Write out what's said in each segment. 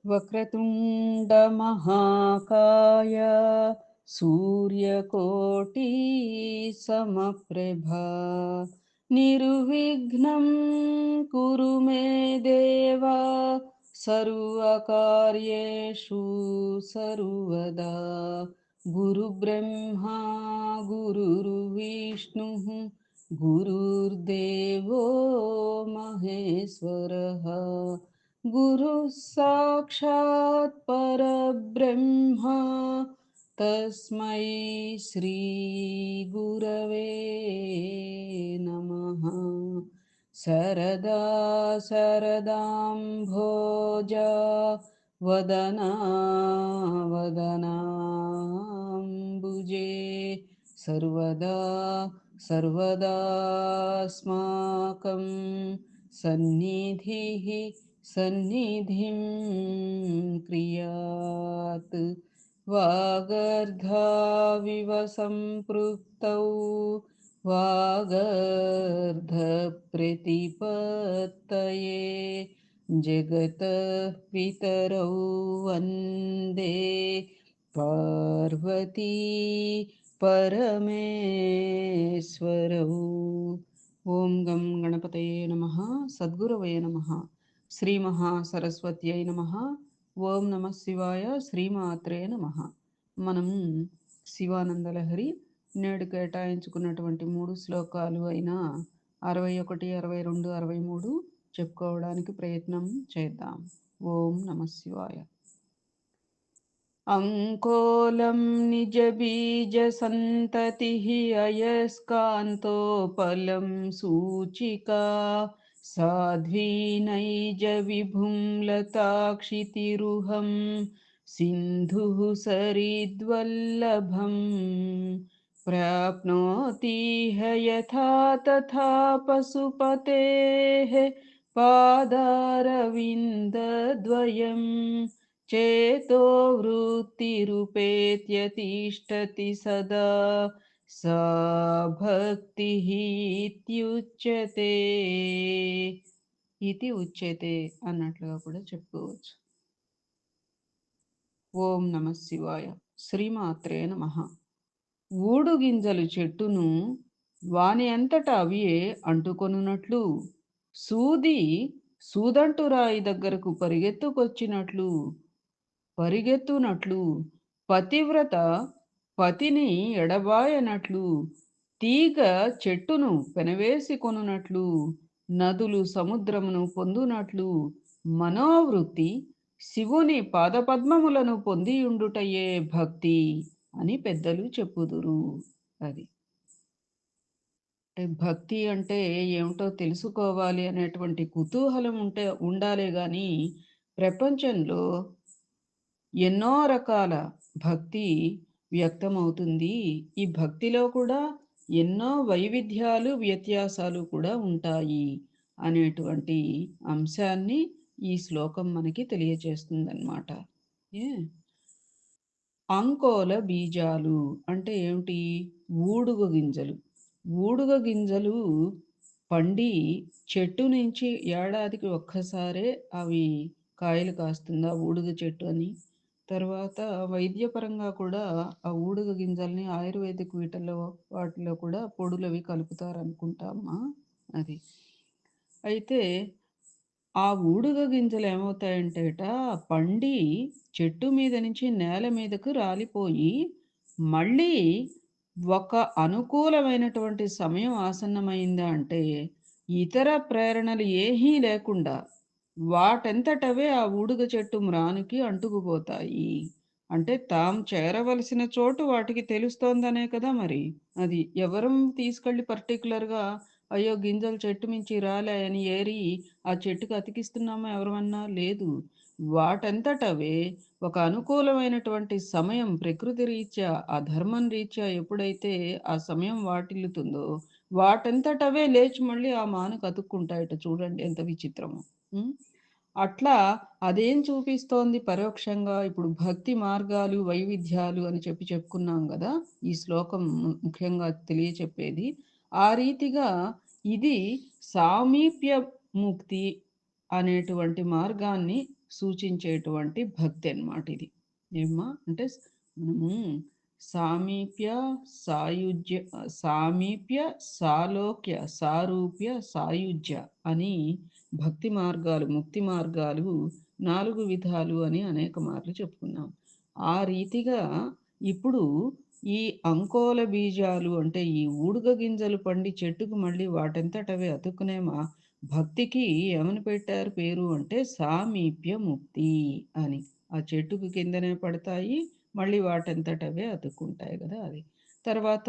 వక్రతుండ మహాకాయ సూర్యకోటి సమప్రభా నిర్విఘ్నం కురు మే దేవా సర్వకార్యేషు సర్వదా గురుబ్రహ్మా గురుర్విష్ణుః గురుర్దేవో మహేశ్వరః गुरुः साक्षात् परब्रह्म तस्मै श्रीगुरवे नमः। सरदा सरदाम्भोजा वदना वदनाम्बुजे सर्वदा सर्वदास्माकं सन्निधिः सन्निधिं क्रियात् वागर्धाविव सम्पृक्तौ वागर्धप्रतिपत्तये जगतः पितरौ वन्दे पार्वती परमेश्वरौ। ఓం గం గణపతయే నమః సద్గురవే నమః శ్రీ మహాసరస్వత్యై నమః ఓం నమః శివాయ శ్రీమాత్రే నమః. మనము శివానందలహరి నేడు కేటాయించుకున్నటువంటి 3 శ్లోకాలు అయిన 61, 62, 63 చెప్పుకోవడానికి ప్రయత్నం చేద్దాం. ఓం నమః శివాయ. अंकोलं निजबीजसन्ततिः अयस्कान्तोपलं सूचिका साध्वीनैजविभुं लताक्षितिरुहं सिन्धुः सरिद्वल्लभं प्राप्नोतीह यथा तथा पशुपतेः पादारविन्दद्वयम् चेतो वृत्तिरुपेत्य तिष्ठति सदा सा भक्तिः इत्युच्यते. ఇది ఉచ్యతే అన్నట్లుగా కూడా చెప్పుకోవచ్చు. ఓం నమ శివాయ. శ్రీమాత్రే నమః. ఊడు గింజలు చెట్టును వాని అంతటా అవియే అంటుకొనున్నట్లు సూది సూదంటురాయి దగ్గరకు పరిగెత్తునట్లు పతివ్రత పతిని ఎడబాయనట్లు తీగ చెట్టును పెనవేసి కొనున్నట్లు నదులు సముద్రమును పొందునట్లు మనోవృత్తి శివుని పాదపద్మములను పొందియుండుటయే భక్తి అని పెద్దలు చెప్పుదురు. అది భక్తి అంటే ఏమిటో తెలుసుకోవాలి అనేటువంటి కుతూహలం ఉండాలే గాని ప్రపంచంలో ఎన్నో రకాల భక్తి వ్యక్తమవుతుంది. ఈ భక్తిలో కూడా ఎన్నో వైవిధ్యాలు వ్యత్యాసాలు కూడా ఉంటాయి అనేటువంటి అంశాన్ని ఈ శ్లోకం మనకి తెలియచేస్తుందన్నమాట. అంకోల బీజాలు అంటే ఏమిటి? ఊడుగ గింజలు. ఊడుగ గింజలు పండి చెట్టు నుంచి ఏడాదికి ఒక్కసారే అవి కాయలు కాస్తుందా ఊడుగ చెట్టు అని. తర్వాత వైద్యపరంగా కూడా ఆ ఊడుగ గింజల్ని ఆయుర్వేదిక్ వాటిలో కూడా పొడులవి కలుపుతారనుకుంటామా. అది అయితే ఆ ఊడుగ గింజలు ఏమవుతాయంటేట పండి చెట్టు మీద నుంచి నేల మీదకు రాలిపోయి మళ్ళీ ఒక అనుకూలమైనటువంటి సమయం ఆసన్నమైందా అంటే ఇతర ప్రేరణలు ఏమీ లేకుండా వాటంతటవే ఆ ఊడుగ చెట్టు మ్రానుకి అంటుకుపోతాయి. అంటే తాము చేరవలసిన చోటు వాటికి తెలుస్తోందనే కదా మరి. అది ఎవరం తీసుకెళ్ళి పర్టికులర్గా అయ్యో గింజలు చెట్టు మించి రాలాయని ఏరి ఆ చెట్టుకు అతికిస్తున్నామా ఎవరమన్నా? లేదు. వాటంతటవే ఒక అనుకూలమైనటువంటి సమయం ప్రకృతి రీత్యా ఆ ధర్మం రీత్యా ఎప్పుడైతే ఆ సమయం వాటిల్లుతుందో వాటంతటవే లేచి మళ్ళీ ఆ మానుకు అతుక్కుంటాయట. చూడండి ఎంత విచిత్రమో. అట్లా అదేం చూపిస్తోంది పరోక్షంగా? ఇప్పుడు భక్తి మార్గాలు వైవిధ్యాలు అని చెప్పుకున్నాం కదా ఈ శ్లోకం ముఖ్యంగా తెలియచెప్పేది. ఆ రీతిగా ఇది సామీప్య ముక్తి అనేటువంటి మార్గాన్ని సూచించేటువంటి భక్తి అన్నమాట ఇది. ఏమ్మా అంటే మనము సామీప్య, సాయుజ్య, సామీప్య, సాలోక్య, సారూప్య, సాయుజ్య అని భక్తి మార్గాలు, ముక్తి మార్గాలు 4 విధాలు అని అనేక మార్లు చెప్పుకున్నాం. ఆ రీతిగా ఇప్పుడు ఈ అంకోల బీజాలు అంటే ఈ ఊడుగ గింజలు పండి చెట్టుకు మళ్ళీ వాటంతట అవే అతుక్కునేమా భక్తికి ఏమని పెట్టారు పేరు అంటే సామీప్య ముక్తి అని. ఆ చెట్టుకు కిందనే పడతాయి. మళ్ళీ వాటంతట అవే అతుక్కుంటాయి గదా! అది. తర్వాత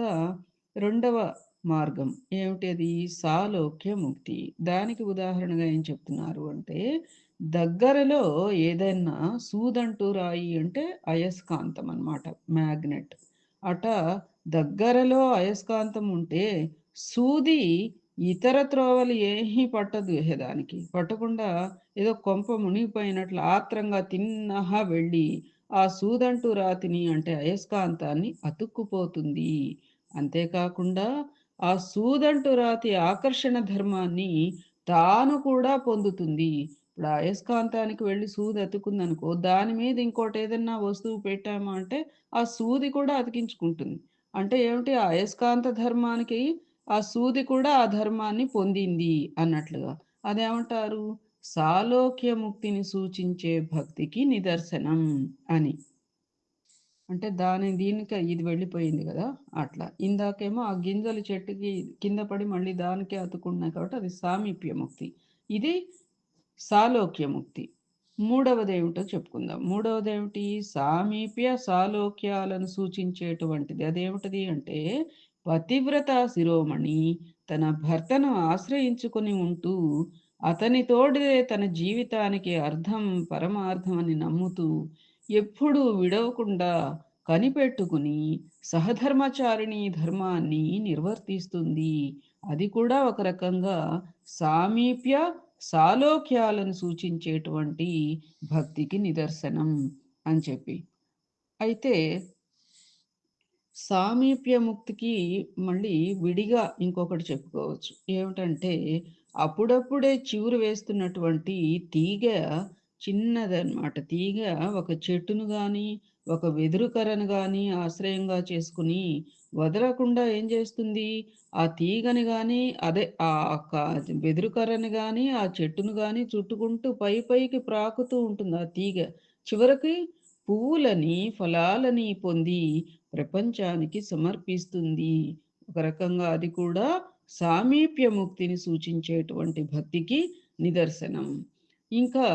రెండవ మార్గం ఏమిటది? సాలోక్య ముక్తి. దానికి ఉదాహరణగా ఏం చెప్తున్నారు అంటే, దగ్గరలో ఏదైనా సూదంటూ రాయి అంటే అయస్కాంతం అన్నమాట. మ్యాగ్నెట్. అట దగ్గరలో అయస్కాంతం ఉంటే సూది ఇతర త్రోవలు ఏమీ పట్టదు దానికి. పట్టకుండా ఏదో కొంప మునిగిపోయినట్లు ఆత్రంగా తిన్నగా వెళ్ళి ఆ సూదంటూ రాతిని అంటే అయస్కాంతాన్ని అతుక్కుపోతుంది. అంతేకాకుండా ఆ సూదంటూ రాతి ఆకర్షణ ధర్మాన్ని తాను కూడా పొందుతుంది. ఇప్పుడు ఆ అయస్కాంతానికి వెళ్ళి సూది అతుక్కుందనుకో, దాని మీద ఇంకోటేదన్నా వస్తువు పెట్టామా అంటే ఆ సూది కూడా అతికించుకుంటుంది. అంటే ఏమిటి? ఆ అయస్కాంత ధర్మానికి ఆ సూది కూడా ఆ ధర్మాన్ని పొందింది అన్నట్లుగా. అదేమంటారు? సాలోక్య ముక్తిని సూచించే భక్తికి నిదర్శనం అని. అంటే దీనికి ఇది వెళ్ళిపోయింది గదా! అట్లా. ఇందాకేమో ఆ గింజలు చెట్టుకి కింద పడి మళ్ళీ దానికే అతుక్కున్నాయి కాబట్టి అది సామీప్య ముక్తి. ఇది సాలోక్యముక్తి. మూడవదేమిటో చెప్పుకుందాం. మూడవదేమిటి? సామీప్య, సాలోక్యాలను సూచించేటువంటిది. అదేమిటిది అంటే, పతివ్రత శిరోమణి తన భర్తను ఆశ్రయించుకొని ఉంటూ, అతనితోడే తన జీవితానికి అర్థం, పరమార్థం అని నమ్ముతూ, ఎప్పుడూ విడవకుండా కనిపెట్టుకుని, సహధర్మచారిణి ధర్మాన్ని నిర్వర్తిస్తుంది. అది కూడా ఒక రకంగా సామీప్య, సాలోక్యాలను సూచించేటువంటి భక్తికి నిదర్శనం అని చెప్పి. అయితే సామీప్య ముక్తికి మళ్ళీ విడిగా ఇంకొకటి చెప్పుకోవచ్చు. ఏమిటంటే అప్పుడప్పుడే చిగురు వేస్తున్నటువంటి తీగ చిన్నదనమాట. తీగ ఒక చెట్టును గానీ, ఒక వెదురు కర్రను గానీ ఆశ్రయంగా చేసుకొని వదలకుండా ఏం చేస్తుంది? ఆ తీగని గానీ, అదే వెదురు కర్రని గానీ, ఆ చెట్టును గానీ చుట్టుకుంటూ పైకి ప్రాకుతూ ఉంటుంది ఆ తీగ. చివరికి పువ్వులని, ఫలాలని పొంది ప్రపంచానికి సమర్పిస్తుంది. ఒక రకంగా అది కూడా సామీప్య ముక్తిని సూచించేటువంటి భక్తికి నిదర్శనం. ఇంకా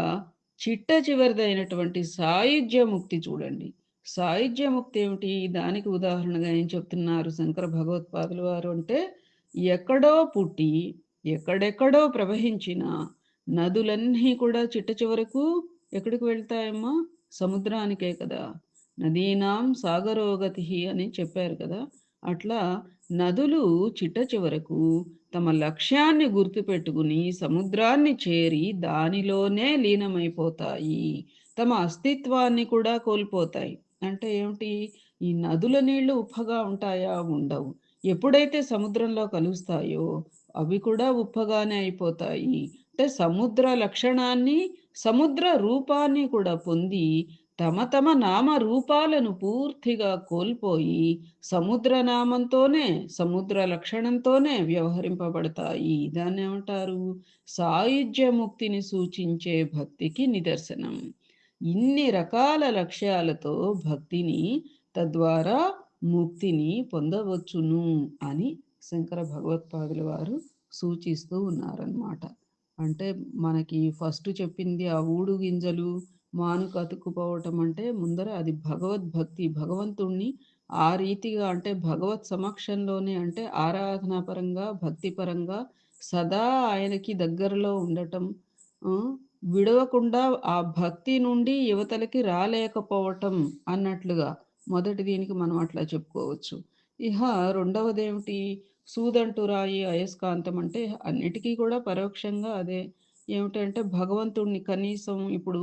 చిట్ట చివరిదైనటువంటి సాయుజ్య ముక్తి చూడండి. సాయుజ్య ముక్తి ఏమిటి? దానికి ఉదాహరణగా ఏం చెప్తున్నారు శంకర భగవత్పాదుల వారు అంటే, ఎక్కడో పుట్టి, ఎక్కడెక్కడో ప్రవహించిన నదులన్నీ కూడా చిట్ట చివరకు ఎక్కడికి వెళ్తాయమ్మా? సముద్రానికే కదా! నదీనాం సాగరోగతి అని చెప్పారు కదా! అట్లా నదులు చిట్ట చివరకు తమ లక్ష్యాన్ని గుర్తుపెట్టుకుని సముద్రాన్ని చేరి దానిలోనే లీనమైపోతాయి. తమ అస్తిత్వాన్ని కూడా కోల్పోతాయి. అంటే ఏమిటి? ఈ నదుల నీళ్లు ఉప్పగా ఉంటాయా? ఉండవు. ఎప్పుడైతే సముద్రంలో కలుస్తాయో అవి కూడా ఉప్పగానే అయిపోతాయి. అంటే సముద్ర లక్షణాన్ని, సముద్ర రూపాన్ని కూడా పొంది తమ తమ నామ రూపాలను పూర్తిగా కోల్పోయి సముద్ర నామంతోనే, సముద్ర లక్షణంతోనే వ్యవహరింపబడతాయి. దాన్నేమంటారు? సాయుజ్య ముక్తిని సూచించే భక్తికి నిదర్శనం. ఇన్ని రకాల లక్ష్యాలతో భక్తిని, తద్వారా ముక్తిని పొందవచ్చును అని శంకర భగవత్పాదుల వారు సూచిస్తూ ఉన్నారన్నమాట. అంటే మనకి ఫస్ట్ చెప్పింది ఆ ఊడు గింజలు మానుకు అతుక్కుపోవటం అంటే ముందర అది భగవద్భక్తి. భగవంతుణ్ణి ఆ రీతిగా అంటే భగవత్ సమక్షంలోనే అంటే ఆరాధనా పరంగా, భక్తి పరంగా సదా ఆయనకి దగ్గరలో ఉండటం. ఆ! విడవకుండా ఆ భక్తి నుండి యువతలకి రాలేకపోవటం అన్నట్లుగా. మొదటి దీనికి మనం అట్లా చెప్పుకోవచ్చు. ఇహ రెండవదేమిటి? సూదంటూ రాయి, అయస్కాంతం అంటే అన్నిటికీ కూడా పరోక్షంగా అదే. ఏమిటంటే భగవంతుడిని కనీసం ఇప్పుడు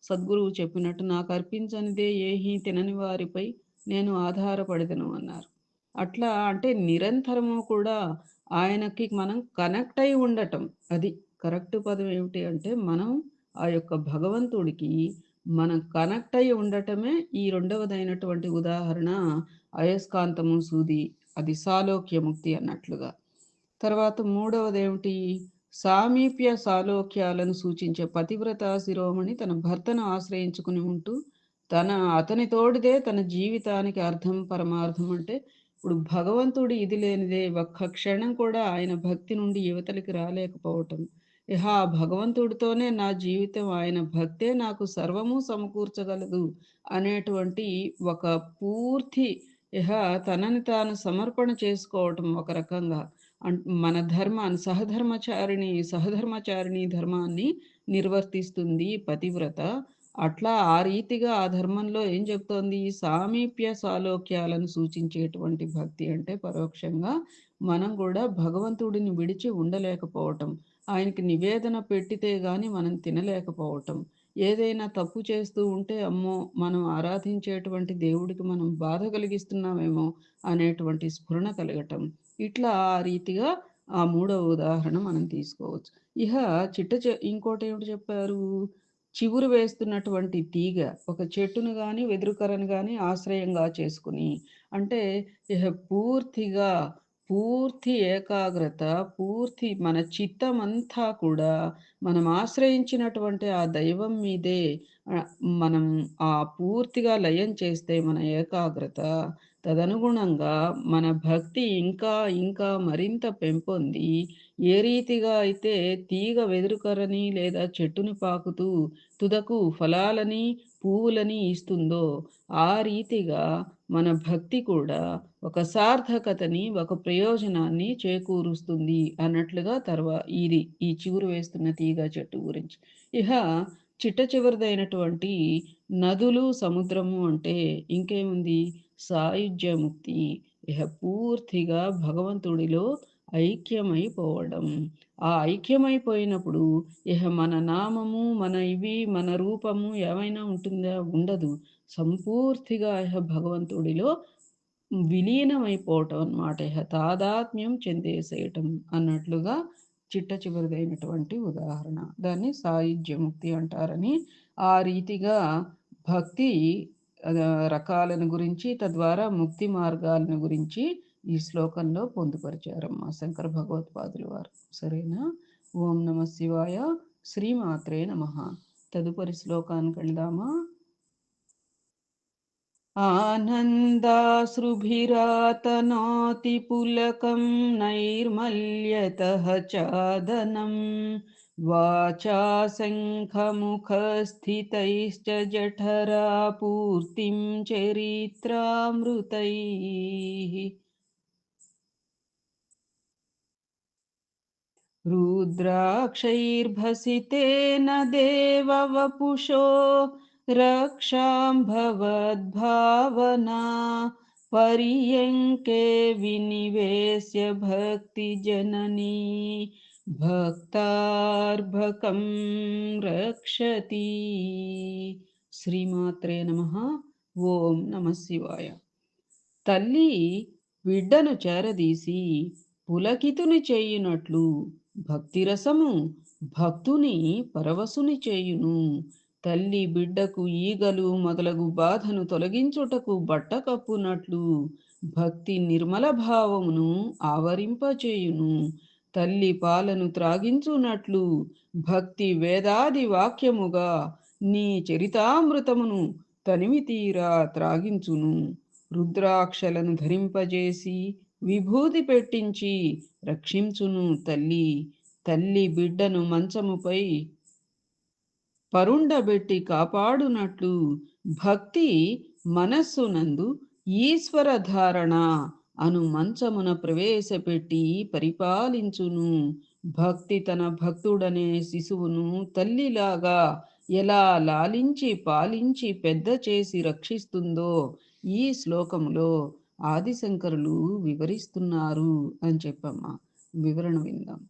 సద్గురువు చెప్పినట్టు నాకర్పించనిదే ఏహీ తినని వారిపై నేను ఆధారపడెదను అన్నారు. అట్లా అంటే నిరంతరము కూడా ఆయనకి మనం కనెక్ట్ అయి ఉండటం. అది కరెక్ట్ పదం ఏమిటి అంటే మనం ఆ యొక్క భగవంతుడికి మనం కనెక్ట్ అయ్యి ఉండటమే ఈ రెండవదైనటువంటి ఉదాహరణ అయస్కాంతము సూది. అది సాలోక్యముక్తి అన్నట్లుగా. తర్వాత మూడవదేమిటి? సామీప్య సాలోక్యాలను సూచించే పతివ్రత శిరోమణి తన భర్తను ఆశ్రయించుకుని ఉంటూ, అతని తోడిదే తన జీవితానికి అర్థం, పరమార్థం అంటే, ఇప్పుడు భగవంతుడు ఇది లేనిదే ఒక్క క్షణం కూడా ఆయన భక్తి నుండి యువతలకి రాలేకపోవటం. ఇహ ఆ భగవంతుడితోనే నా జీవితం, ఆయన భక్తే నాకు సర్వము సమకూర్చగలదు అనేటువంటి ఒక పూర్తి ఇహ తనని తాను సమర్పణ చేసుకోవటం ఒక రకంగా. మన ధర్మాన్ని సహధర్మచారిణి ధర్మాన్ని నిర్వర్తిస్తుంది పతివ్రత. అట్లా ఆ రీతిగా ఆ ధర్మంలో ఏం చెప్తోంది? సామీప్య సాలోక్యాలను సూచించేటువంటి భక్తి అంటే పరోక్షంగా మనం గూడా భగవంతుడిని విడిచి ఉండలేకపోవటం. ఆయనకి నివేదన పెట్టితే గాని మనం తినలేకపోవటం. ఏదైనా తప్పు చేస్తూ ఉంటే, అమ్మో! మనం ఆరాధించేటువంటి దేవుడికి మనం బాధ కలిగిస్తున్నామేమో అనేటువంటి స్ఫురణ కలగటం. ఇట్లా ఆ రీతిగా ఆ మూడవ ఉదాహరణ మనం తీసుకోవచ్చు. ఇహ ఇంకోటేమిటి చెప్పారు? చిగురు వేస్తున్నటువంటి తీగ. ఒక చెట్టును గాని, వెదురుకర్రను గాని ఆశ్రయంగా చేసుకొని, అంటే ఇహ పూర్తిగా, పూర్తి ఏకాగ్రత, పూర్తి మన చిత్తమంతా కూడా మనం ఆశ్రయించినటువంటి ఆ దైవం మీదే ఆహ్, మనం పూర్తిగా లయం చేస్తే మన ఏకాగ్రత, తదనుగుణంగా మన భక్తి ఇంకా, ఇంకా మరింత పెంపొంది, ఏ రీతిగా అయితే తీగ వెదురుకర్రని లేదా చెట్టుని పాకుతూ తుదకు ఫలాలని, పువ్వులని ఇస్తుందో, ఆ రీతిగా మన భక్తి కూడా ఒక సార్థకతని, ఒక ప్రయోజనాన్ని చేకూరుస్తుంది అన్నట్లుగా ఈ చిగురు వేస్తున్న తీగ చెట్టు గురించి. ఇహ చిట్టచివరిదైనటువంటి నదులు, సముద్రము అంటే ఇంకేముంది? సాయుజ్యముక్తి. ఇహ పూర్తిగా భగవంతుడిలో ఐక్యమైపోవడం. ఆ ఐక్యమైపోయినప్పుడు ఇహ మన నామము, మన రూపము ఏమైనా ఉంటుందా? ఉండదు. సంపూర్తిగా ఇహ భగవంతుడిలో విలీనమైపోవటం అన్నమాట. ఇహ తాదాత్మ్యం చెందేసేయటం అన్నట్లుగా చిట్టచివరిదైనటువంటి ఉదాహరణ. దాన్ని సాయుజ్యముక్తి అంటారని, ఆ రీతిగా భక్తి రకాలను గురించి, తద్వారా ముక్తి మార్గాలను గురించి ఈ శ్లోకంలో పొందుపరిచారమ్మా శంకర భగవత్పాదుల వారు. సరేనా? ఓం నమ శివాయ. శ్రీమాత్రే నమః. తదుపరి శ్లోకానికెళ్దామా? आनन्दाश्रुभिरातनोति पुलकं नैर्मल्यतः चादनं वाचा शङ्खमुखस्थितैश्च जठरा पूर्तिं चरित्रामृतैः रुद्राक्षैर्भसितेन देववपुषो रक्षां भवद्भावना पर्यङ्के विनिवेश्य भक्तिजननी भक्तार्भकं रक्षति. శ్రీమాత్రే నమః. ఓం నమః శివాయ. తల్లి బిడ్డను చేరదీసి పులకితుని చేయునట్లు భక్తిరసము భక్తుని పరవశుని చేయును. తల్లి బిడ్డకు ఈగలు మొదలగు బాధను తొలగించుటకు బట్ట కప్పునట్లు భక్తి నిర్మల భావమును ఆవరింపచేయును. తల్లి పాలను త్రాగించునట్లు భక్తి వేదాది వాక్యముగా నీ చరితామృతమును తనివి తీరా త్రాగించును. రుద్రాక్షలను ధరింపజేసి విభూతి పెట్టించి రక్షించును తల్లి. తల్లి బిడ్డను మంచముపై పరుండబెట్టి కాపాడునట్లు భక్తి మనస్సునందు ఈశ్వర ధారణ అను మంచమున ప్రవేశపెట్టి పరిపాలించును. భక్తి తన భక్తుడనే శిశువును తల్లిలాగా ఎలా లాలించి పాలించి పెద్ద చేసి రక్షిస్తుందో ఈ శ్లోకంలో ఆదిశంకరులు వివరిస్తున్నారు అని చెప్పమ్మా. వివరణ విందాం.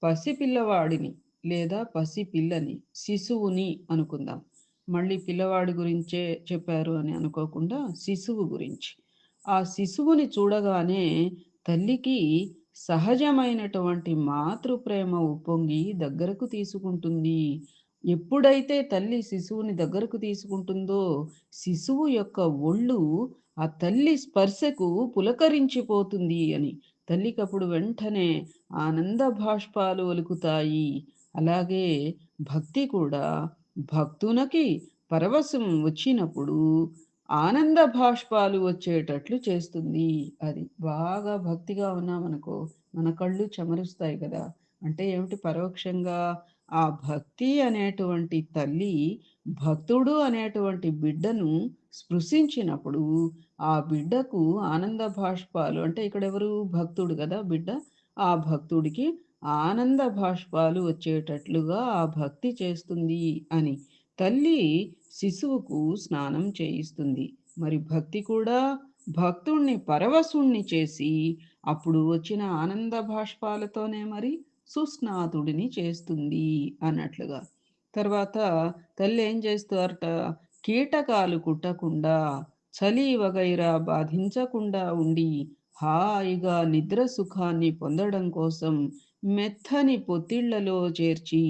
పసిపిల్లవాడిని లేదా పసిపిల్లని, శిశువుని అనుకుందాం. మళ్ళీ పిల్లవాడి గురించే చెప్పారు అని అనుకోకుండా శిశువు గురించి. ఆ శిశువుని చూడగానే తల్లికి సహజమైనటువంటి మాతృప్రేమ ఉప్పొంగి దగ్గరకు తీసుకుంటుంది. ఎప్పుడైతే తల్లి శిశువుని దగ్గరకు తీసుకుంటుందో, శిశువు యొక్క ఒళ్ళు ఆ తల్లి స్పర్శకు పులకరించిపోతుంది అని. తల్లికప్పుడు వెంటనే ఆనంద బాష్పాలు ఒలుకుతాయి. అలాగే భక్తి కూడా భక్తునకి పరవశం వచ్చినప్పుడు ఆనంద బాష్పాలు వచ్చేటట్లు చేస్తుంది. అది బాగా భక్తిగా ఉన్నామనుకో, మన కళ్ళు చెమరుస్తాయి కదా! అంటే ఏమిటి పరోక్షంగా ఆ భక్తి అనేటువంటి తల్లి, భక్తుడు అనేటువంటి బిడ్డను స్పృశించినప్పుడు, ఆ బిడ్డకు ఆనంద బాష్పాలు అంటే ఇక్కడెవరు? భక్తుడు గదా బిడ్డ. ఆ భక్తుడికి ఆనంద బాష్పాలు వచ్చేటట్లుగా ఆ భక్తి చేస్తుంది అని. తల్లి శిశువుకు స్నానం చేయిస్తుంది. మరి భక్తి కూడా భక్తుణ్ణి పరవశుణ్ణి చేసి, అప్పుడు వచ్చిన ఆనంద బాష్పాలతోనే మరి సుస్నాతుడిని చేస్తుంది అన్నట్లుగా. తర్వాత తల్లేం చేస్తారట, కీటకాలు కుట్టకుండా, చలి వగైరా బాధించకుండా ఉండి, హాయిగా నిద్ర సుఖాన్ని పొందడం కోసం మెత్తని పొత్తిళ్లలో చేర్చి,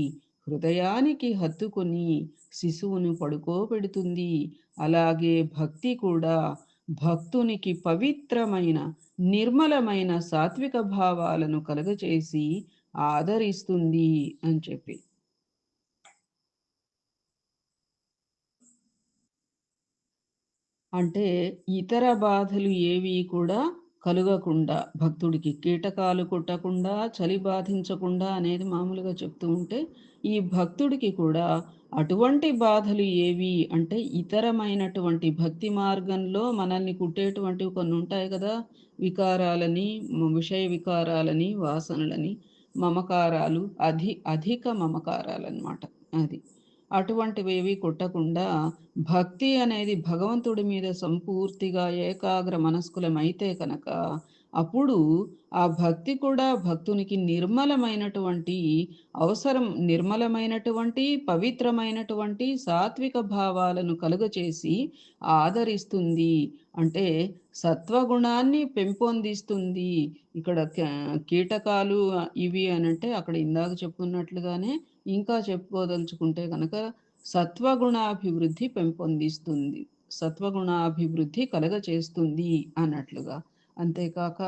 హృదయానికి హత్తుకొని శిశువును పడుకోబెడుతుంది. అలాగే భక్తి కూడా భక్తునికి పవిత్రమైన, నిర్మలమైన సాత్విక భావాలను కలుగచేసి ఆదరిస్తుంది అని చెప్పి. అంటే ఇతర బాధలు ఏవి కూడా కలుగకుండా భక్తుడికి కీటకాలు కుట్టకుండా, చలి బాధించకుండా అనేది మామూలుగా చెప్తూ ఉంటే, ఈ భక్తుడికి కూడా అటువంటి బాధలు ఏవి అంటే ఇతరమైనటువంటి భక్తి మార్గంలో మనల్ని కుట్టేటువంటివి కొన్ని ఉంటాయి కదా! వికారాలని, విషయ వికారాలని, వాసనలని, మమకారాలు, అధిక మమకారాలనమాట. అది. అటువంటివేవి కొట్టకుండా భక్తి అనేది భగవంతుడి మీద సంపూర్తిగా ఏకాగ్ర మనస్కులమైతే కనుక, అప్పుడు ఆ భక్తి కూడా భక్తునికి నిర్మలమైనటువంటి, పవిత్రమైనటువంటి సాత్విక భావాలను కలుగచేసి ఆదరిస్తుంది. అంటే సత్వగుణాన్ని పెంపొందిస్తుంది. ఇక్కడ కీటకాలు ఇవి అనంటే అక్కడ ఇందాక చెప్పుకున్నట్లుగానే ఇంకా చెప్పుకోదలుచుకుంటే గనక సత్వగుణాభివృద్ధి పెంపొందిస్తుంది. సత్వగుణాభివృద్ధి కలగచేస్తుంది అన్నట్లుగా. అంతేకాక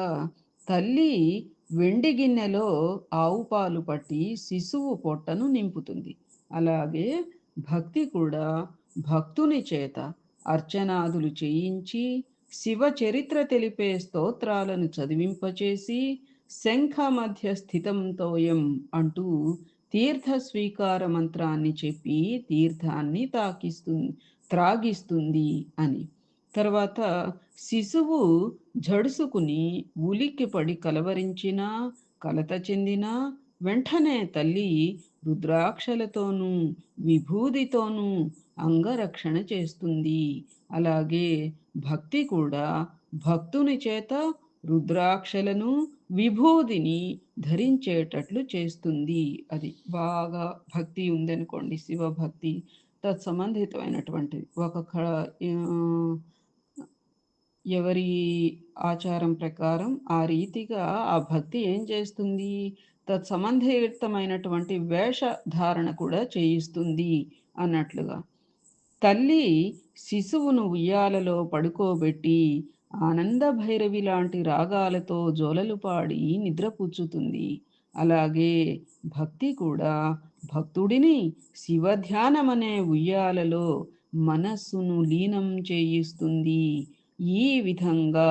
తల్లి వెండి గిన్నెలో ఆవు పాలు పట్టి శిశువు పొట్టను నింపుతుంది. అలాగే భక్తి కూడా భక్తుని చేత అర్చనాదులు చేయించి, శివ చరిత్ర తెలిపే స్తోత్రాలను చదివింపచేసి, శంఖ మధ్య స్థితం తోయం అంటూ తీర్థ స్వీకార మంత్రాన్ని చెప్పి తీర్థాన్ని త్రాగిస్తుంది అని. తర్వాత శిశువు జడుసుకుని ఉలిక్కిపడి కలవరించినా, కలత చెందినా వెంటనే తల్లి రుద్రాక్షలతోనూ, విభూదితోనూ అంగరక్షణ చేస్తుంది. అలాగే భక్తి కూడా భక్తుని చేత రుద్రాక్షలను, విభూదిని ధరించేటట్లు చేస్తుంది. అది బాగా భక్తి ఉందనుకోండి, శివభక్తి తత్సంబంధితమైనటువంటిది. ఆహ్, ఎవరి ఆచారం ప్రకారం ఆ రీతిగా ఆ భక్తి ఏం చేస్తుంది? తత్సంబంధితమైనటువంటి వేషధారణ కూడా చేయిస్తుంది అన్నట్లుగా. తల్లి శిశువును ఉయ్యాలలో పడుకోబెట్టి ఆనంద భైరవి లాంటి రాగాలతో జోలలు పాడి నిద్రపుచ్చుతుంది. అలాగే భక్తి కూడా భక్తుడిని శివధ్యానమనే ఉయ్యాలలో మనస్సును లీనం చేయిస్తుంది. ఈ విధంగా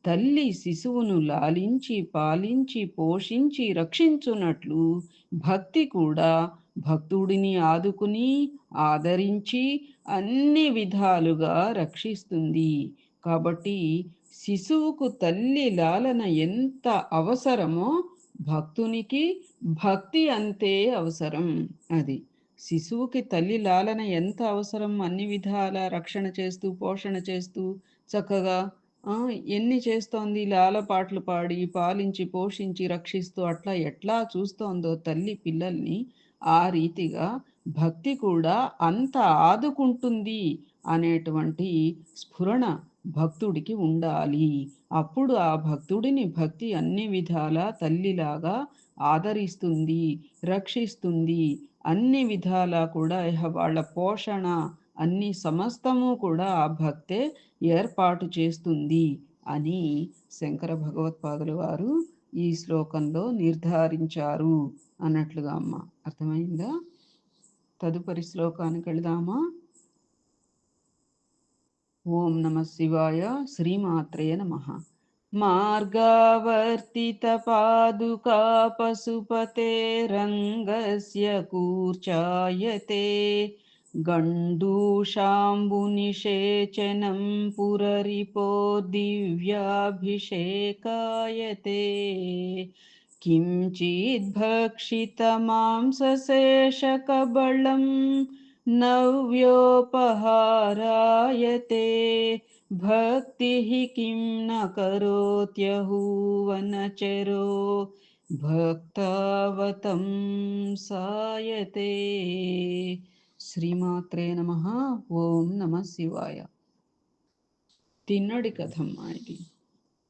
తల్లి శిశువును లాలించి, పాలించి, పోషించి, రక్షించున్నట్లు భక్తి కూడా భక్తుడిని ఆదుకుని, ఆదరించి అన్ని విధాలుగా రక్షిస్తుంది. కాబట్టి శిశువుకు తల్లి లాలన ఎంత అవసరమో భక్తునికి భక్తి అంతే అవసరం. అది. శిశువుకి తల్లి లాలన ఎంత అవసరం అన్ని విధాల రక్షణ చేస్తూ, పోషణ చేస్తూ చక్కగా ఎన్ని చేస్తోంది లాలపాటలు పాడి, పాలించి, పోషించి, రక్షిస్తూ అట్లా ఎట్లా చూస్తోందో తల్లి పిల్లల్ని, ఆ రీతిగా భక్తి కూడా అంత ఆదుకుంటుంది అనేటువంటి స్ఫురణ భక్తుడికి ఉండాలి. అప్పుడు ఆ భక్తుడిని భక్తి అన్ని విధాలా తల్లిలాగా ఆదరిస్తుంది, రక్షిస్తుంది. అన్ని విధాలా కూడా ఇహ వాళ్ళ పోషణ అన్ని సమస్తము కూడా ఆ భక్తే ఏర్పాటు చేస్తుంది అని శంకర భగవత్పాదుల వారు ఈ శ్లోకంలో నిర్ధారించారు అన్నట్లుగా అమ్మ. అర్థమైందా? తదుపరి శ్లోకానికి వెళదామా? ఓం నమ శివాయ. శ్రీమాత్రే నమః. మార్గావర్తితపాదుకా పశుపతేరంగస్య కూర్చాయతే గండూషాంబునిషేచనం పురరిపోర్దివ్యాభిషేకాయతే కించిద్భక్షితమాంసశేషకబళం నవ్యోపహారాయతే భక్తిః కిం న కరోత్యహూవనచరో భక్తావతం సాయతే. శ్రీమాత్రే నమః. ఓం నమ శివాయ. తిన్నడి కథమ్మా ఇది.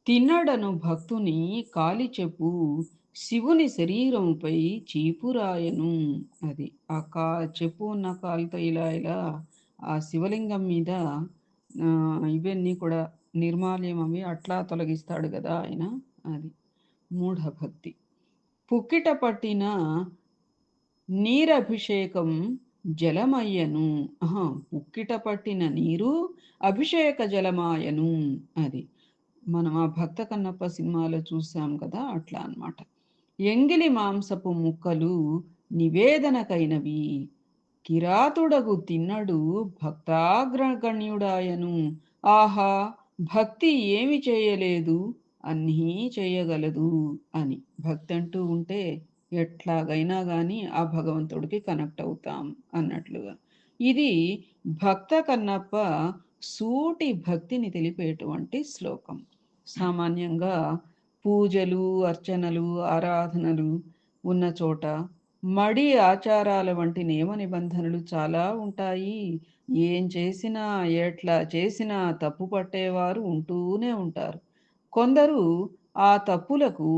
తిన్నడను భక్తుని కాలి చెప్పు శివుని శరీరంపై చీపురాయను. అది ఆ చెప్పు ఉన్న కాలుతో ఇలా ఇలా ఆ శివలింగం మీద ఇవన్నీ కూడా నిర్మాల్యం అవి అట్లా తొలగిస్తాడు కదా ఆయన. అది మూఢభక్తి. పుక్కిట పట్టిన నీరభిషేకం జలమయ్యను. పుక్కిట పట్టిన నీరు అభిషేక జలమాయను. అది మనం ఆ భక్త కన్నప్ప సినిమాలో చూసాం కదా, అట్లా అన్నమాట. ఎంగిలి మాంసపు ముక్కలు నివేదనకైనవి. కిరాతుడగు తిన్నడు భక్తాగ్రగణ్యుడాయను. ఆహా, భక్తి ఏమి చేయలేదు, అన్నీ చేయగలదు అని. భక్తి అంటూ ఉంటే ఎట్లాగైనా కానీ ఆ భగవంతుడికి కనెక్ట్ అవుతాం అన్నట్లుగా. ఇది భక్త కన్నప్ప సూటి భక్తిని తెలిపేటువంటి శ్లోకం. సామాన్యంగా పూజలు, అర్చనలు, ఆరాధనలు ఉన్న చోట మడి ఆచారాల వంటి నియమ నిబంధనలు చాలా ఉంటాయి. ఏం చేసినా ఎట్లా చేసినా తప్పు పట్టేవారు ఉంటూనే ఉంటారు. కొందరు ఆ తప్పులకు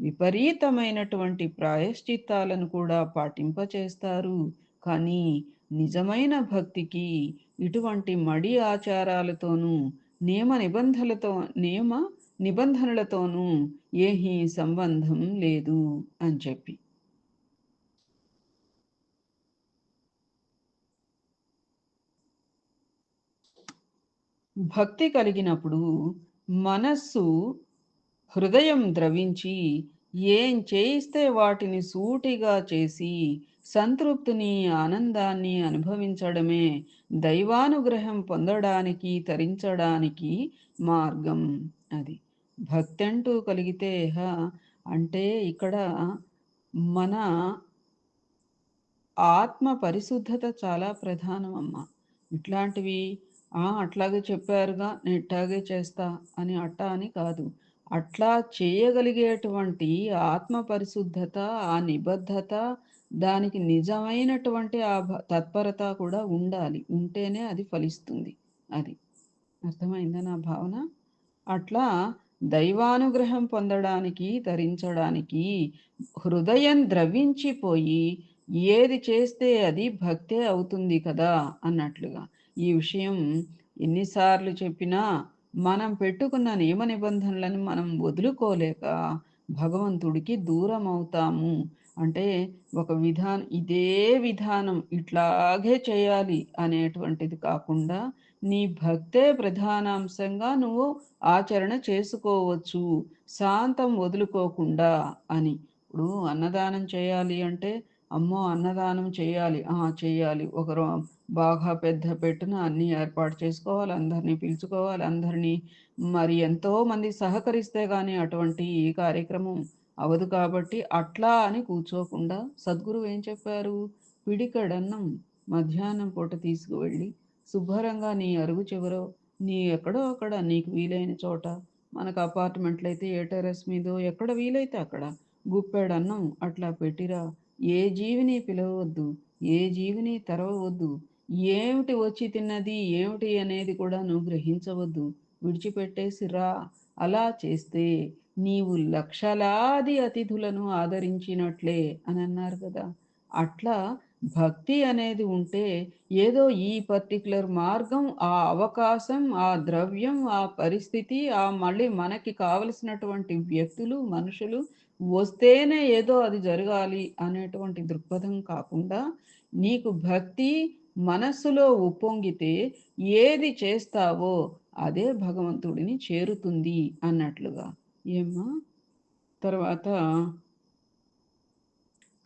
విపరీతమైనటువంటి ప్రాయశ్చిత్తాలను కూడా పాటింపచేస్తారు. కానీ నిజమైన భక్తికి ఇటువంటి మడి ఆచారాలతోనూ నియమ నిబంధనలతోనూ ఏహీ సంబంధం లేదు అని చెప్పి. భక్తి కలిగినప్పుడు మనస్సు హృదయం ద్రవించి ఏం చేయిస్తే వాటిని సూటిగా చేసి సంతృప్తిని, ఆనందాన్ని అనుభవించడమే దైవానుగ్రహం పొందడానికి, తరించడానికి మార్గం. అది భక్తి అంటూ కలిగితే అంటే ఇక్కడ మన ఆత్మ పరిశుద్ధత చాలా ప్రధానం అమ్మ. ఇట్లాంటివి అట్లాగే చెప్పారుగా నేను ఇట్లాగే చేస్తా అని అట్టా అని కాదు. అట్లా చేయగలిగేటువంటి ఆత్మ పరిశుద్ధత, ఆ నిబద్ధత, దానికి నిజమైనటువంటి ఆ తత్పరత కూడా ఉండాలి. ఉంటేనే అది ఫలిస్తుంది. అది అర్థమైందా నా భావన? అట్లా దైవానుగ్రహం పొందడానికి, తరించడానికి హృదయం ద్రవించిపోయి ఏది చేస్తే అది భక్తే అవుతుంది కదా అన్నట్లుగా. ఈ విషయం ఎన్నిసార్లు చెప్పినా మనం పెట్టుకున్న నియమ నిబంధనలను మనం వదులుకోలేక భగవంతుడికి దూరం అవుతాము. అంటే ఒక ఇదే విధానం ఇట్లాగే చేయాలి అనేటువంటిది కాకుండా నీ భక్తే ప్రధానాంశంగా నువ్వు ఆచరణ చేసుకోవచ్చు, శాంతం వదులుకోకుండా అని. ఇప్పుడు అన్నదానం చేయాలి అంటే అమ్మో అన్నదానం చేయాలి, చేయాలి, బాగా పెద్ద పెట్టున అన్నీ ఏర్పాటు చేసుకోవాలి, అందరినీ పిలుచుకోవాలి, అందరినీ మరి ఎంతోమంది సహకరిస్తే కానీ అటువంటి ఈ కార్యక్రమం అవదు. కాబట్టి అట్లా అని కూర్చోకుండా సద్గురువు ఏం చెప్పారు? పిడికడన్నం మధ్యాహ్నం పూట తీసుకువెళ్ళి శుభ్రంగా నీ అరుగు చివరో ఎక్కడో అక్కడ నీకు వీలైన చోట, మనకు అపార్ట్మెంట్లు అయితే ఏ టెర్రస్ మీదో ఎక్కడ వీలైతే అక్కడ గుప్పెడన్నం అట్లా పెట్టిరా. ఏ జీవిని పిలవవద్దు, ఏ జీవిని తెరవవద్దు, ఏమిటి వచ్చి తిన్నది ఏమిటి అనేది కూడా నువ్వు గ్రహించవద్దు, విడిచిపెట్టేసి రా. అలా చేస్తే నీవు లక్షలాది అతిథులను ఆదరించినట్లే అని అన్నారు కదా. అట్లా భక్తి అనేది ఉంటే ఏదో ఈ పర్టిక్యులర్ మార్గం, ఆ అవకాశం, ఆ ద్రవ్యం, ఆ పరిస్థితి, మళ్ళీ మనకి కావలసినటువంటి వ్యక్తులు, మనుషులు వస్తేనే ఏదో అది జరగాలి అనేటువంటి దృక్పథం కాకుండా, నీకు భక్తి మనస్సులో ఉప్పొంగితే ఏది చేస్తావో అదే భగవంతుడిని చేరుతుంది అన్నట్లుగా. ఏమ్మా? తర్వాత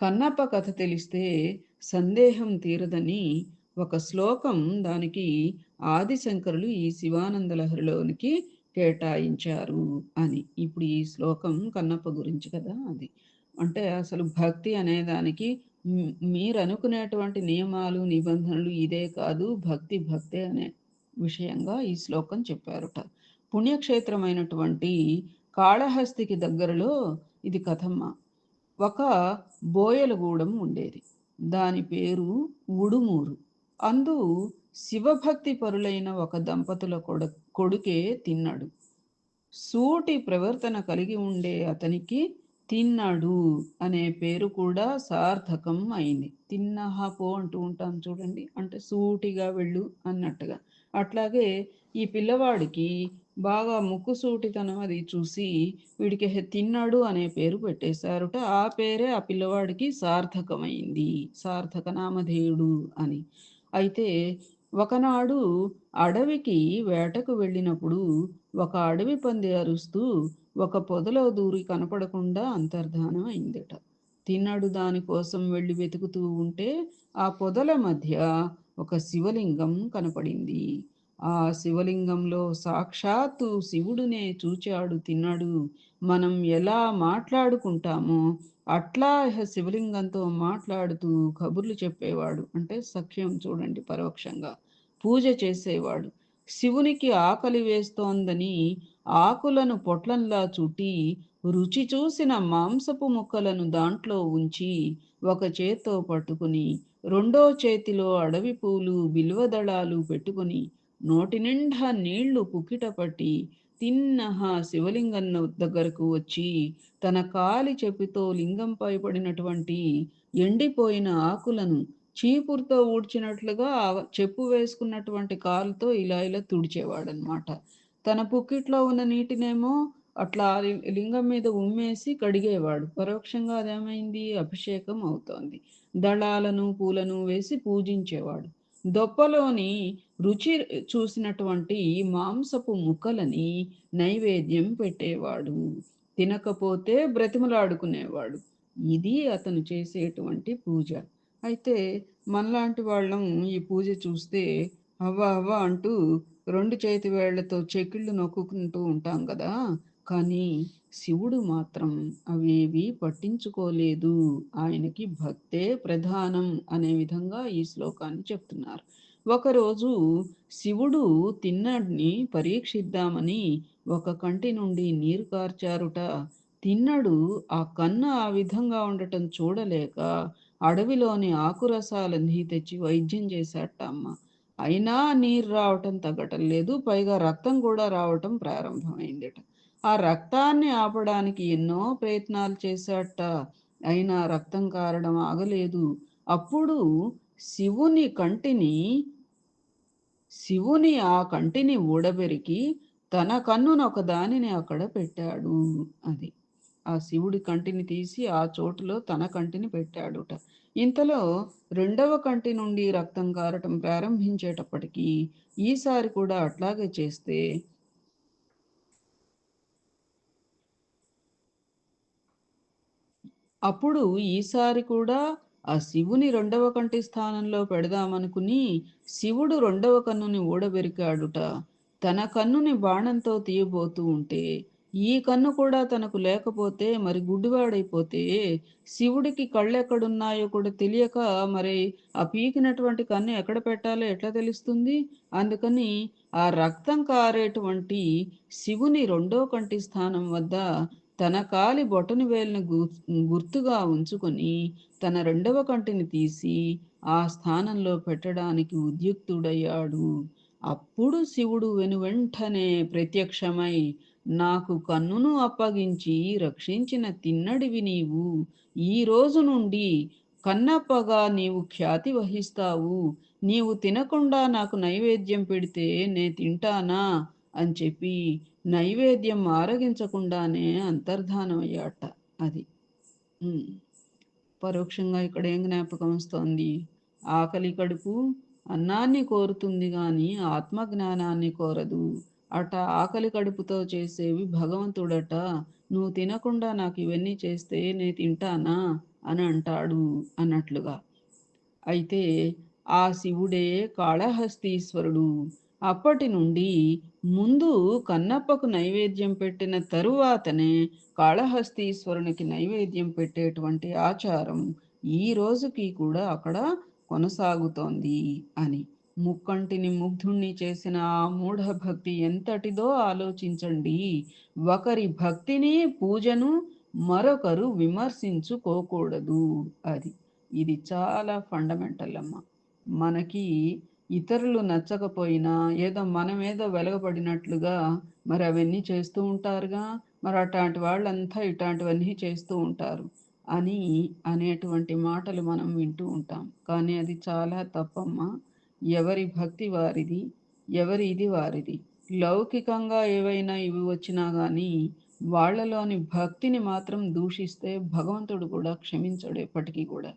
కన్నప్ప కథ తెలిస్తే సందేహం తీరదని ఒక శ్లోకం దానికి ఆదిశంకరులు ఈ శివానంద లహరిలోనికి కేటాయించారు అని. ఇప్పుడు ఈ శ్లోకం కన్నప్ప గురించి కదా అది. అంటే అసలు భక్తి అనేదానికి మీరు అనుకునేటువంటి నియమాలు, నిబంధనలు ఇదే కాదు, భక్తి భక్తే అనే విషయంగా ఈ శ్లోకం చెప్పారుట. పుణ్యక్షేత్రమైనటువంటి కాళహస్తికి దగ్గరలో ఇది కథమ్మ. ఒక బోయలగూడెం ఉండేది. దాని పేరు ఉడుమూరు. అందు శివభక్తి పరులైన ఒక దంపతుల కొడుకే తిన్నడు. సూటి ప్రవర్తన కలిగి ఉండే అతనికి తిన్నడు అనే పేరు కూడా సార్థకం అయింది. తిన్నహ పో అంటూ ఉంటాం చూడండి. అంటే సూటిగా వెళ్ళు అన్నట్టుగా. అట్లాగే ఈ పిల్లవాడికి బాగా ముక్కుసూటితనం అది చూసి వీడికి తిన్నాడు అనే పేరు పెట్టేశారుట. ఆ పేరే ఆ పిల్లవాడికి సార్థకమైంది. సార్థక నామధేయుడు అని. అయితే ఒకనాడు అడవికి వేటకు వెళ్ళినప్పుడు ఒక అడవి పంది అరుస్తూ ఒక పొదలో దూరి కనపడకుండా అంతర్ధానం అయిందట. తిన్నాడు దానికోసం వెళ్ళి వెతుకుతూ ఉంటే ఆ పొదల మధ్య ఒక శివలింగం కనపడింది. ఆ శివలింగంలో సాక్షాత్తు శివుడునే చూచాడు తిన్నాడు. మనం ఎలా మాట్లాడుకుంటామో అట్లా శివలింగంతో మాట్లాడుతూ కబుర్లు చెప్పేవాడు. అంటే సఖ్యం చూడండి పరోక్షంగా. పూజ చేసేవాడు. శివునికి ఆకలి వేస్తోందని ఆకులను పొట్లంలా చుట్టి రుచి చూసిన మాంసపు ముక్కలను దాంట్లో ఉంచి ఒక చేత్తో పట్టుకుని రెండో చేతిలో అడవి పూలు బిల్వదళాలు పెట్టుకుని నోటి నిండా నీళ్లు పుక్కిట పట్టి తిన్నహ శివలింగం దగ్గరకు వచ్చి తన కాలి చెప్పుతో లింగంపై పడినటువంటి ఎండిపోయిన ఆకులను చీపురుతో ఊడ్చినట్లుగా చెప్పు వేసుకున్నటువంటి కాలుతో ఇలా ఇలా తుడిచేవాడనమాట. తన పుక్కిట్లో ఉన్న నీటినేమో అట్లా లింగం మీద ఉమ్మేసి కడిగేవాడు. పరోక్షంగా అదేమైంది? అభిషేకం అవుతోంది. దళాలను పూలను వేసి పూజించేవాడు. దొప్పలోని రుచి చూసినటువంటి మాంసపు ముక్కలని నైవేద్యం పెట్టేవాడు. తినకపోతే బ్రతిమలాడుకునేవాడు. ఇది అతను చేసేటువంటి పూజ. అయితే మనలాంటి వాళ్ళం ఈ పూజ చూస్తే అవ్వ అవ్వ అంటూ రెండు చేతి వేళ్లతో చెకిళ్ళు నొక్కుంటూ ఉంటాం కదా. కానీ శివుడు మాత్రం అవేవి పట్టించుకోలేదు. ఆయనకి భక్తే ప్రధానం అనే విధంగా ఈ శ్లోకాన్ని చెప్తున్నారు. ఒకరోజు శివుడు తిన్నడిని పరీక్షిద్దామని ఒక కంటి నుండి నీరు కార్చారుట. తిన్నడు ఆ కన్ను ఆ విధంగా ఉండటం చూడలేక అడవిలోని ఆకురసాలన్నీ తెచ్చి వైద్యం చేశాట అమ్మ. అయినా నీరు రావటం తగ్గటం లేదు. పైగా రక్తం కూడా రావటం ప్రారంభమైందిట. ఆ రక్తాన్ని ఆపడానికి ఎన్నో ప్రయత్నాలు చేశాట. అయినా రక్తం కారడం ఆగలేదు. అప్పుడు శివుని కంటిని శివుని ఆ కంటిని ఊడబెరికి తన కన్నును ఒక దానిని అక్కడ పెట్టాడు. అది ఆ శివుడి కంటిని తీసి ఆ చోటులో తన కంటిని పెట్టాడుట. ఇంతలో రెండవ కంటి నుండి రక్తం కారటం ప్రారంభించేటప్పటికీ ఈసారి కూడా అట్లాగే చేస్తే అప్పుడు ఈసారి కూడా ఆ శివుని రెండవ కంటి స్థానంలో పెడదామనుకుని శివుడు రెండవ కన్నుని ఊడబెరికాడుట. తన కన్నుని బాణంతో తీయబోతూ ఉంటే ఈ కన్ను కూడా తనకు లేకపోతే మరి గుడ్డివాడైపోతే శివుడికి కళ్ళెక్కడున్నాయో కూడా తెలియక మరి ఆ పీకినటువంటి కన్ను ఎక్కడ పెట్టాలో ఎట్లా తెలుస్తుంది? అందుకని ఆ రక్తం కారేటువంటి శివుని రెండో కంటి స్థానం వద్ద తన కాలి బొటన వేలుని గుర్తుగా ఉంచుకొని తన రెండవ కంటిని తీసి ఆ స్థానంలో పెట్టడానికి ఉద్యుక్తుడయ్యాడు. అప్పుడు శివుడు వెనువెంటనే ప్రత్యక్షమై నాకు కన్నును అప్పగించి రక్షించిన తిన్నడివి నీవు. ఈ రోజు నుండి కన్నప్పగా నీవు ఖ్యాతి వహిస్తావు. నీవు తినకుండా నాకు నైవేద్యం పెడితే నే తింటానా అని చెప్పి నైవేద్యం ఆరగించకుండానే అంతర్ధానమయ్యాట. అది. హ్మ్. పరోక్షంగా ఇక్కడ ఏం జ్ఞాపకం వస్తోంది? ఆకలి కడుపు అన్నాన్ని కోరుతుంది గాని ఆత్మజ్ఞానాన్ని కోరదు. అట ఆకలి కడుపుతో చేసేవి భగవంతుడట. నువ్వు తినకుండా నాకు ఇవన్నీ చేస్తే నే తింటానా అని అంటాడు అన్నట్లుగా. అయితే ఆ శివుడే కాళహస్తీశ్వరుడు. అప్పటి నుండి ముందు కన్నప్పకు నైవేద్యం పెట్టిన తరువాతనే కాళహస్తీశ్వరునికి నైవేద్యం పెట్టేటువంటి ఆచారం ఈ రోజుకి కూడా అక్కడ కొనసాగుతోంది అని. ముక్కంటిని ముగ్ధుణ్ణి చేసిన ఆ మూఢ భక్తి ఎంతటిదో ఆలోచించండి. ఒకరి భక్తిని పూజను మరొకరు విమర్శించుకోకూడదు. అది. ఇది చాలా ఫండమెంటల్ అమ్మ. మనకి ఇతరులు నచ్చకపోయినా ఏదో మనమేదో వెలగబడినట్లుగా మరి అవన్నీ చేస్తూ ఉంటారుగా. మరి అట్లాంటి వాళ్ళంతా ఇట్లాంటివన్నీ చేస్తూ ఉంటారు అని అనేటువంటి మాటలు మనం వింటూ ఉంటాం. కానీ అది చాలా తప్పమ్మా. ఎవరి భక్తి వారిది, ఎవరి ఇది వారిది. లౌకికంగా ఏవైనా ఇవి వచ్చినా గానీ వాళ్ళలోని భక్తిని మాత్రం దూషిస్తే భగవంతుడు కూడా క్షమించడు ఎప్పటికీ కూడా.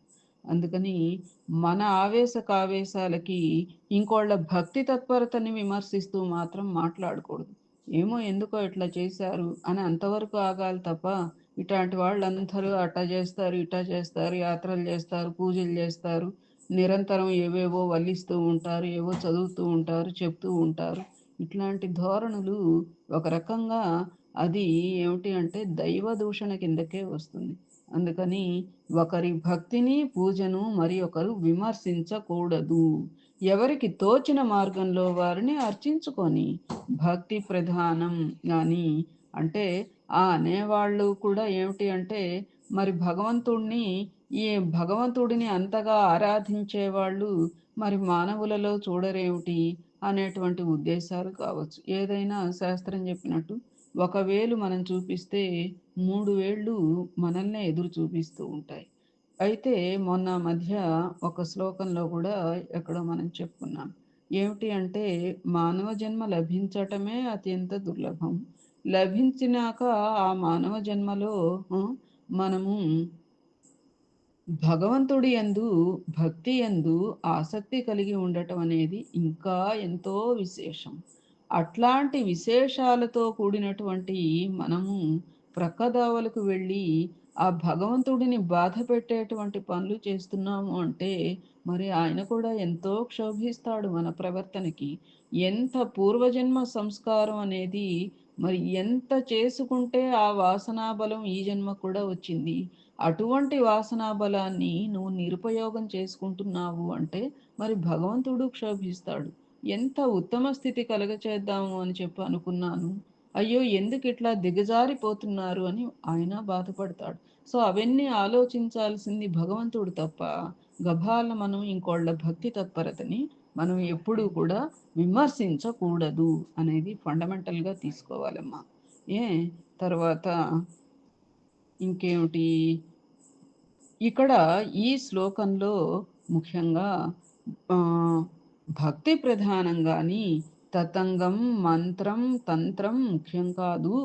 అందుకని మన ఆవేశకావేశాలకి ఇంకోళ్ళ భక్తి తత్పరతని విమర్శిస్తూ మాత్రం మాట్లాడకూడదు. ఏమో ఎందుకో ఇట్లా చేశారు అని అంతవరకు ఆగాలి తప్ప ఇట్లాంటి వాళ్ళందరూ అట్టా చేస్తారు, ఇట్టా చేస్తారు, యాత్రలు చేస్తారు, పూజలు చేస్తారు, నిరంతరం ఏవేవో వల్లిస్తూ ఉంటారు, ఏవో చదువుతూ ఉంటారు, చెప్తూ ఉంటారు. ఇట్లాంటి ధోరణులు ఒక రకంగా అది ఏమిటి అంటే దైవ దూషణ కిందకే వస్తుంది. అందుకని ఒకరి భక్తిని పూజను మరి ఒకరు విమర్శించకూడదు. ఎవరికి తోచిన మార్గంలో వారిని అర్చించుకొని భక్తి ప్రధానం కానీ అంటే ఆ అనేవాళ్ళు కూడా ఏమిటి అంటే మరి భగవంతుణ్ణి ఈ భగవంతుడిని అంతగా ఆరాధించే వాళ్ళు మరి మానవులలో చూడరేమిటి అనేటువంటి ఉద్దేశాలు కావచ్చు. ఏదైనా శాస్త్రం చెప్పినట్టు ఒక వేలు మనం చూపిస్తే 3 వేళ్ళు మనల్నే ఎదురు చూపిస్తూ ఉంటాయి. అయితే మొన్న మధ్య ఒక శ్లోకంలో కూడా ఎక్కడో మనం చెప్పుకున్నాం. ఏమిటి అంటే మానవ జన్మ లభించటమే అత్యంత దుర్లభం. లభించినాక ఆ మానవ జన్మలో మనము భగవంతుడి యందు భక్తి యందు ఆసక్తి కలిగి ఉండటం అనేది ఇంకా ఎంతో విశేషం. అట్లాంటి విశేషాలతో కూడినటువంటి మనము ప్రక్కదావలకు వెళ్ళి ఆ భగవంతుడిని బాధ పెట్టేటువంటి పనులు చేస్తున్నాము అంటే మరి ఆయన కూడా ఎంతో క్షోభిస్తాడు మన ప్రవర్తనకి. ఎంత పూర్వజన్మ సంస్కారం అనేది మరి ఎంత చేసుకుంటే ఆ వాసనా బలం ఈ జన్మ కూడా వచ్చింది. అటువంటి వాసనా బలాన్ని నువ్వు నిరుపయోగం చేసుకుంటున్నావు అంటే మరి భగవంతుడు క్షోభిస్తాడు. ఎంత ఉత్తమ స్థితి కలగచేద్దాము అని చెప్పి అనుకున్నాను. అయ్యో ఎందుకు ఇట్లా దిగజారిపోతున్నారు అని ఆయన బాధపడతాడు. సో అవన్నీ ఆలోచించాల్సింది భగవంతుడు తప్ప గభాల మనం ఇంకోళ్ళ భక్తి తత్పరతని మనం ఎప్పుడూ కూడా విమర్శించకూడదు అనేది ఫండమెంటల్గా తీసుకోవాలమ్మా. ఏ తర్వాత ఇంకేమిటి ఇక్కడ ఈ శ్లోకంలో ముఖ్యంగా ఆహ్, భక్తి ప్రధానం గాని, తతంగం, మంత్రం, తంత్రం ముఖ్యం కాదు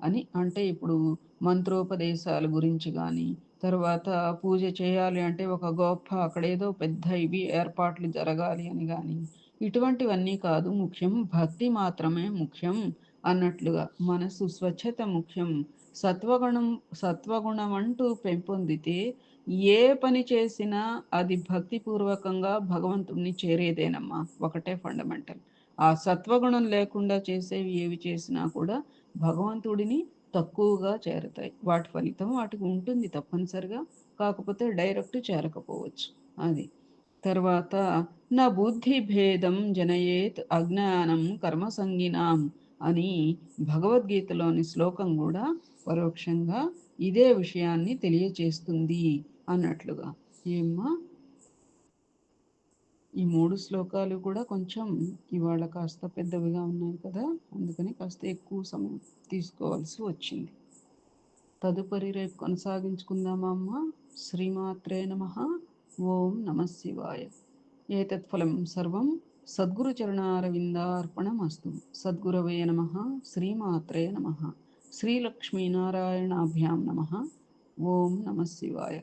అని అంటే ఇప్పుడు మంత్రోపదేశాల గురించి గాని, తర్వాత పూజ చేయాలి అంటే ఒక గొప్ప అక్కడేదో పెద్ద ఇవి ఏర్పాట్లు జరగాలి అని గాని, ఇటువంటివన్నీ కాదు ముఖ్యం. భక్తి మాత్రమే ముఖ్యం అన్నట్లుగా. మనసు స్వచ్ఛత ముఖ్యం. సత్వగుణం సత్వగుణం అంటూ పెంపొందితే ఏ పని చేసినా అది భక్తిపూర్వకంగా భగవంతుణ్ణి చేరేదేనమ్మా. ఒకటే ఫండమెంటల్. ఆ సత్వగుణం లేకుండా చేసేవి ఏవి చేసినా కూడా భగవంతుడిని తక్కువగా చేరతాయి. వాటి ఫలితం వాటికి ఉంటుంది తప్పనిసరిగా. కాకపోతే డైరెక్ట్ చేరకపోవచ్చు. అది. తర్వాత నా బుద్ధి భేదం జనయేత్ అజ్ఞానం కర్మసంగినాం అని భగవద్గీతలోని శ్లోకం కూడా పరోక్షంగా ఇదే విషయాన్ని తెలియచేస్తుంది అన్నట్లుగా. ఏమ్మా ఈ 3 శ్లోకాలు కూడా కొంచెం ఇవాళ కాస్త పెద్దవిగా ఉన్నాయి కదా! అందుకని కాస్త ఎక్కువ సమయం తీసుకోవాల్సి వచ్చింది. తదుపరి రేపు కొనసాగించుకుందామా అమ్మ? శ్రీమాత్రే నమః. ఓం నమః శివాయ. ఏతత్ ఫలం సర్వం సద్గురుచరణారవిందార్పణమస్తు. సద్గురవే నమః. శ్రీమాత్రే నమః. శ్రీలక్ష్మీనారాయణాభ్యాం నమః. ఓం నమః శివాయ.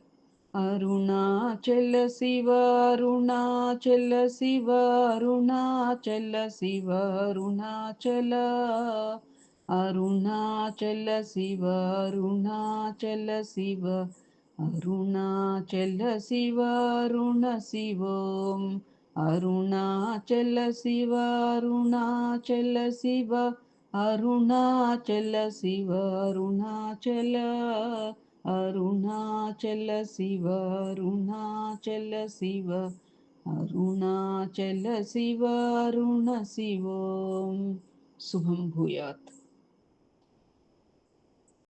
అరుణాచల శివ అరుణాచల శివ అరుణాచల శివ అరుణాచల అరుణాచల శివ అరుణాచల శివ అరుణాచల శివ అరుణ శివోం అరుణాచల శివ అరుణాచల శివ అరుణాచల శివ అరుణాచల అరుణాచల శివ అరుణాచల శివ అరుణాచల శివ అరుణ శివోం. శుభం భూయాత్.